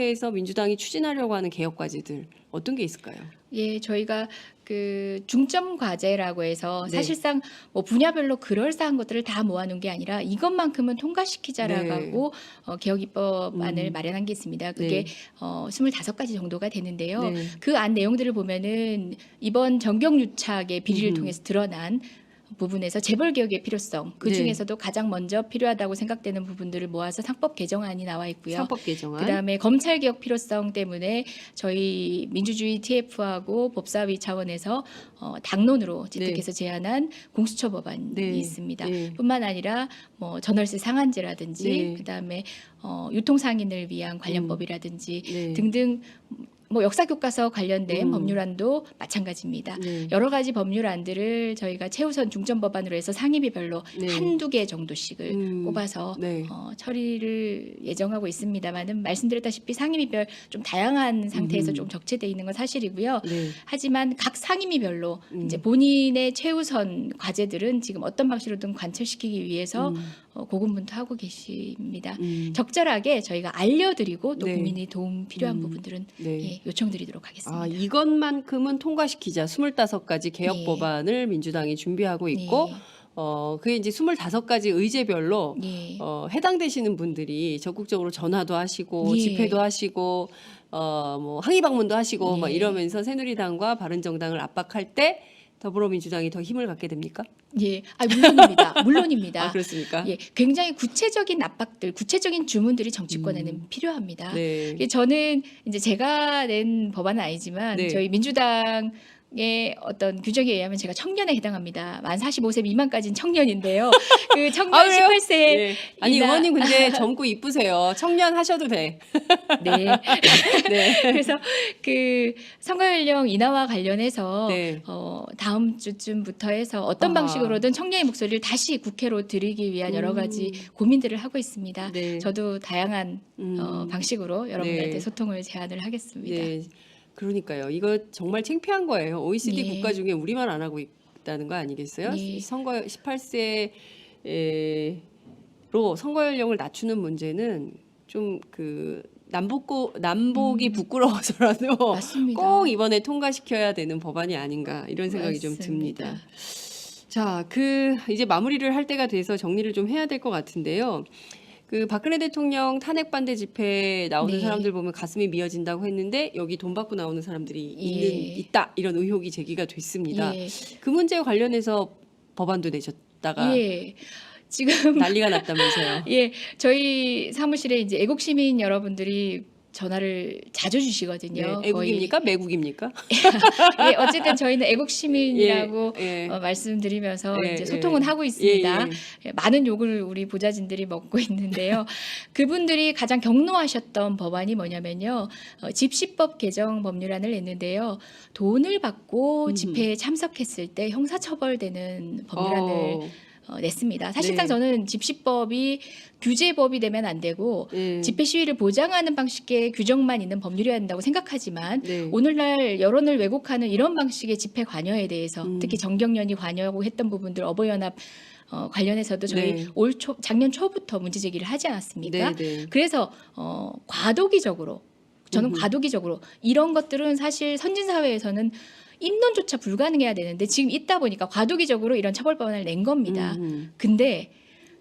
에서 민주당이 추진하려고 하는 개혁 과제들 어떤 게 있을까요? 예, 저희가 그 중점 과제라고 해서 네. 사실상 뭐 분야별로 그럴싸한 것들을 다 모아놓은 게 아니라 이것만큼은 통과시키자라고 개혁 입법안을 마련한 게 있습니다. 그게 네. 25가지 정도가 되는데요. 네. 그 안 내용들을 보면은 이번 정경유착의 비리를 통해서 드러난 부분에서 재벌 개혁의 필요성, 그 네. 중에서도 가장 먼저 필요하다고 생각되는 부분들을 모아서 상법 개정안이 나와 있고요. 상법 개정안. 그다음에 검찰 개혁 필요성 때문에 저희 민주주의 TF하고 법사위 차원에서 당론으로 채택해서 제안한 공수처 법안이 네. 있습니다. 네. 뿐만 아니라 뭐 전월세 상한제라든지 네. 그다음에 유통상인을 위한 관련법이라든지 네. 등등 뭐 역사 교과서 관련된 법률안도 마찬가지입니다. 네. 여러 가지 법률안들을 저희가 최우선 중점 법안으로 해서 상임위별로 네. 한두 개 정도씩을 뽑아서 네. 처리를 예정하고 있습니다만은 말씀드렸다시피 상임위별 좀 다양한 상태에서 좀 적체돼 있는 건 사실이고요. 네. 하지만 각 상임위별로 이제 본인의 최우선 과제들은 지금 어떤 방식으로든 관철시키기 위해서 고군분투하고 계십니다. 적절하게 저희가 알려드리고 또 네. 국민의 도움 필요한 부분들은 네. 예, 요청드리도록 하겠습니다. 아, 이것만큼은 통과시키자. 25가지 개혁 네. 법안을 민주당이 준비하고 있고 네. 그게 이제 25가지 의제별로 예. 해당되시는 분들이 적극적으로 전화도 하시고 예. 집회도 하시고 뭐 항의 방문도 하시고 막 예. 이러면서 새누리당과 바른정당을 압박할 때 더불어민주당이 더 힘을 갖게 됩니까? 예, 물론입니다. 물론입니다. 아, 그렇습니까? 예, 굉장히 구체적인 압박들, 구체적인 주문들이 정치권에는 필요합니다. 네. 예, 저는 이제 제가 낸 법안은 아니지만 네. 저희 민주당의 어떤 규정에 의하면 제가 청년에 해당합니다. 만 45세 미만까지는 청년인데요. 그 청년 아, 그래요? 18세 네. 아니 의원님 근데 젊고 이쁘세요. 청년 하셔도 돼. 네. 네. 그래서 그 선거 연령 인하와 관련해서 네. 다음 주쯤부터 해서 어떤 아하. 방식으로든 청년의 목소리를 다시 국회로 드리기 위한 여러 가지 고민들을 하고 있습니다. 네. 저도 다양한 방식으로 여러분들한테 네. 소통을 제안을 하겠습니다. 네. 그러니까요. 이거 정말 창피한 거예요. OECD 네. 국가 중에 우리만 안 하고 있다는 거 아니겠어요? 네. 선거 18세로 선거 연령을 낮추는 문제는 좀 그 남북이 부끄러워서라도 맞습니다. 꼭 이번에 통과시켜야 되는 법안이 아닌가 이런 생각이 좀 맞습니다. 듭니다. 자, 이제 마무리를 할 때가 돼서 정리를 좀 해야 될 것 같은데요. 그 박근혜 대통령 탄핵 반대 집회에 나오는 네. 사람들 보면 가슴이 미어진다고 했는데 여기 돈 받고 나오는 사람들이 예. 있다 이런 의혹이 제기가 됐습니다. 예. 그 문제와 관련해서 법안도 내셨다가 예. 지금 난리가 났다면서요. 예, 저희 사무실에 이제 애국 시민 여러분들이 전화를 자주 주시거든요. 네, 애국입니까? 매국입니까? 예, 어쨌든 저희는 애국 시민이라고 예, 예. 말씀드리면서 예, 이제 소통은 예. 하고 있습니다. 예, 예, 많은 욕을 우리 보좌진들이 먹고 있는데요. 그분들이 가장 경로하셨던 법안이 뭐냐면요. 집시법 개정 법률안을 냈는데요. 돈을 받고 집회에 참석했을 때 형사처벌되는 법률안을 냈습니다. 사실상 네. 저는 집시법이 규제법이 되면 안 되고 예. 집회 시위를 보장하는 방식의 규정만 있는 법률이어야 한다고 생각하지만 네. 오늘날 여론을 왜곡하는 이런 방식의 집회 관여에 대해서 특히 정경련이 관여하고 했던 부분들 어버이연합 관련해서도 저희 네. 작년 초부터 문제 제기를 하지 않았습니까? 네, 네. 그래서 과도기적으로 저는 과도기적으로 이런 것들은 사실 선진 사회에서는 입론조차 불가능해야 되는데 지금 있다 보니까 과도기적으로 이런 처벌법안을 낸 겁니다. 근데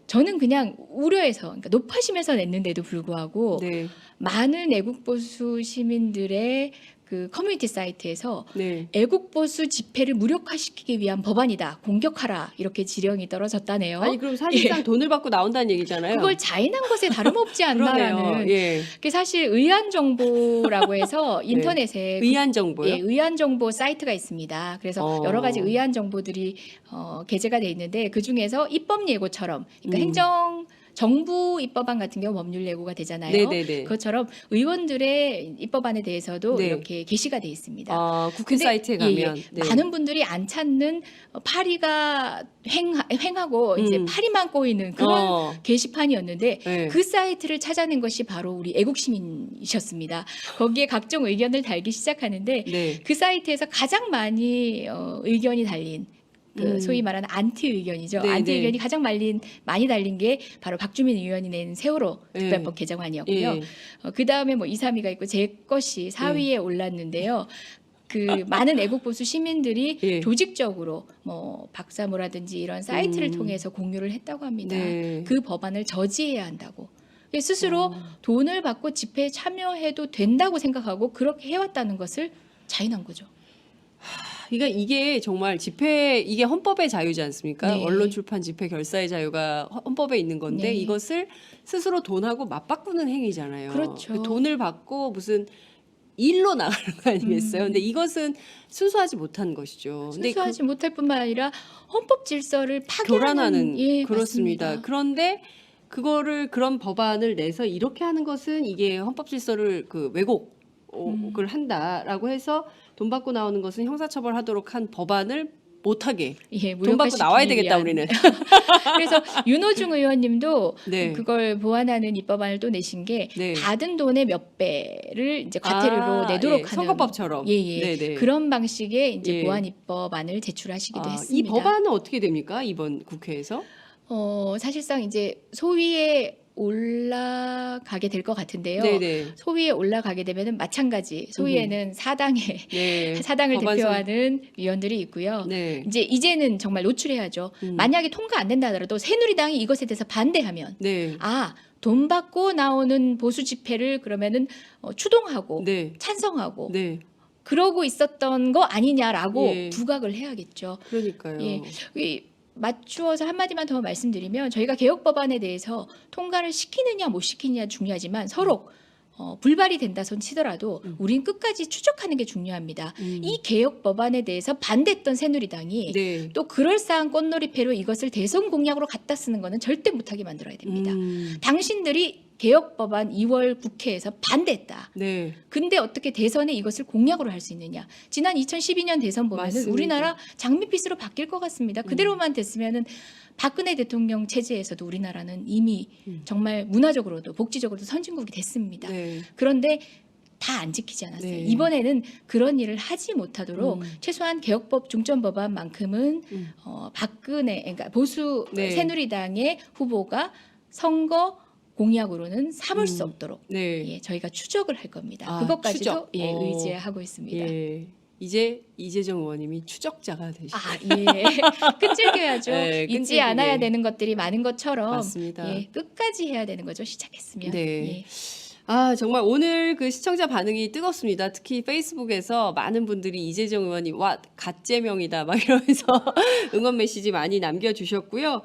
저는 그냥 우려해서 그러니까 높아심에서 냈는데도 불구하고 네. 많은 애국보수 시민들의 그 커뮤니티 사이트에서 네. 애국보수 집회를 무력화시키기 위한 법안이다. 공격하라. 이렇게 지령이 떨어졌다네요. 아니 그럼 사실상 돈을 받고 나온다는 얘기잖아요. 그걸 자인한 것에 다름없지 그러네요. 않나라는 예. 그게 사실 의안정보라고 해서 인터넷에 의안 정보요? 예, 의안정보 사이트가 있습니다. 그래서 여러 가지 의안 정보들이 게재가 돼 있는데 그 중에서 입법 예고처럼 그러니까 정부 입법안 같은 경우 법률 예고가 되잖아요. 네네네. 그것처럼 의원들의 입법안에 대해서도 네. 이렇게 게시가 돼 있습니다. 국회 근데 사이트에 가면 네. 많은 분들이 안 찾는 파리가 횡하고 이제 파리만 꼬이는 그런 게시판이었는데 네. 그 사이트를 찾아낸 것이 바로 우리 애국시민이셨습니다. 거기에 각종 의견을 달기 시작하는데 네. 그 사이트에서 가장 많이 의견이 달린 그 소위 말하는 안티 의견이죠. 네, 안티 네. 의견이 가장 많이 달린 게 바로 박주민 의원이 낸 세월호 특별법 개정안이었고요. 예. 그 다음에 뭐 2, 3위가 있고 제 것이 4위에 올랐는데요. 그 많은 애국 보수 시민들이 예. 조직적으로 뭐 박사모라든지 이런 사이트를 통해서 공유를 했다고 합니다. 네. 그 법안을 저지해야 한다고. 스스로 돈을 받고 집회에 참여해도 된다고 생각하고 그렇게 해왔다는 것을 자인한 거죠. 그러니까 이게 정말 집회 이게 헌법의 자유지 않습니까? 네. 언론 출판 집회 결사의 자유가 헌법에 있는 건데 네. 이것을 스스로 돈하고 맞바꾸는 행위잖아요. 그렇죠. 그 돈을 받고 무슨 일로 나가는 거 아니겠어요? 근데 이것은 순수하지 못한 것이죠. 근데 순수하지 못할 뿐만 아니라 헌법 질서를 교란하는 파괴하는 예, 그렇습니다. 맞습니다. 그런데 그거를 그런 법안을 내서 이렇게 하는 것은 이게 헌법 질서를 그 왜곡을 한다라고 해서 돈 받고 나오는 것은 형사처벌하도록 한 법안을 못하게 예, 돈 받고 나와야 무력화시키기 되겠다 위한. 우리는. 그래서 윤호중 의원님도 네. 그걸 보완하는 입법안을 또 내신 게 네. 받은 돈의 몇 배를 이제 과태료로 내도록 예. 하는 선거법처럼. 예. 네네. 그런 방식의 이제 예. 보완 입법안을 제출하시기도 이 했습니다. 법안은 어떻게 됩니까? 이번 국회에서? 사실상 이제 소위에 올라가게 될 것 같은데요. 네네. 소위에 올라가게 되면은 마찬가지 소위에는 사당의 네. 사당을 법안선- 대표하는 위원들이 있고요. 네. 이제는 정말 노출해야죠. 만약에 통과 안 된다 하더라도 새누리당이 이것에 대해서 반대하면 네. 돈 받고 나오는 보수 집회를 그러면은 추동하고 네. 찬성하고 네. 그러고 있었던 거 아니냐라고 예. 부각을 해야겠죠. 그러니까요. 예. 맞추어서 한마디만 더 말씀드리면 저희가 개혁 법안에 대해서 통과를 시키느냐 못 시키느냐 중요하지만 서로 불발이 된다 손 치더라도 우린 끝까지 추적하는 게 중요합니다. 이 개혁 법안에 대해서 반대했던 새누리당이 네. 또 그럴싸한 꽃놀이패로 이것을 대선 공약으로 갖다 쓰는 거는 절대 못하게 만들어야 됩니다. 당신들이 개혁 법안 2월 국회에서 반대했다. 네. 근데 어떻게 대선에 이것을 공약으로 할 수 있느냐? 지난 2012년 대선 보면은 맞습니다. 우리나라 장밋빛으로 바뀔 것 같습니다. 그대로만 됐으면은 박근혜 대통령 체제에서도 우리나라는 이미 정말 문화적으로도 복지적으로도 선진국이 됐습니다. 네. 그런데 다 안 지키지 않았어요. 네. 이번에는 그런 일을 하지 못하도록 최소한 개혁법 중점 법안만큼은 박근혜 그러니까 보수 네. 새누리당의 후보가 선거 공약으로는 삼을 수 없도록 네. 예, 저희가 추적을 할 겁니다. 아, 그것까지도 추적. 예, 의지하고 있습니다. 예. 이제 이재정 의원님이 추적자가 되시죠. 예. 끈질겨야죠. 네, 잊지 끈질기게. 않아야 되는 것들이 많은 것처럼 맞습니다. 예, 끝까지 해야 되는 거죠. 시작했으면. 네. 예. 정말 오늘 그 시청자 반응이 뜨겁습니다. 특히 페이스북에서 많은 분들이 이재정 의원이 와 갓제명이다 막 이러면서 응원 메시지 많이 남겨주셨고요.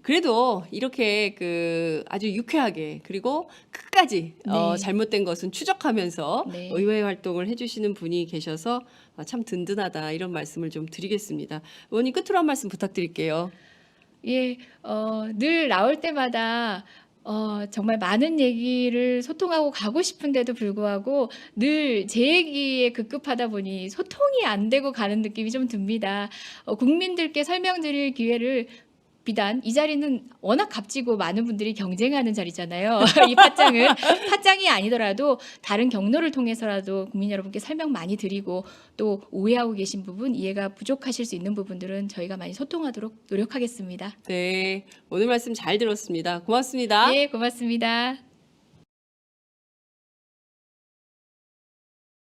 그래도 이렇게 그 아주 유쾌하게 그리고 끝까지 네. 잘못된 것은 추적하면서 네. 의회 활동을 해주시는 분이 계셔서 참 든든하다 이런 말씀을 좀 드리겠습니다. 의원님 끝으로 한 말씀 부탁드릴게요. 예, 늘 나올 때마다 정말 많은 얘기를 소통하고 가고 싶은데도 불구하고 늘 제 얘기에 급급하다 보니 소통이 안 되고 가는 느낌이 좀 듭니다. 국민들께 설명드릴 기회를 비단 이 자리는 워낙 값지고 많은 분들이 경쟁하는 자리잖아요. 이 팟짱이 아니더라도 다른 경로를 통해서라도 국민 여러분께 설명 많이 드리고 또 오해하고 계신 부분, 이해가 부족하실 수 있는 부분들은 저희가 많이 소통하도록 노력하겠습니다. 네, 오늘 말씀 잘 들었습니다. 고맙습니다. 예, 고맙습니다.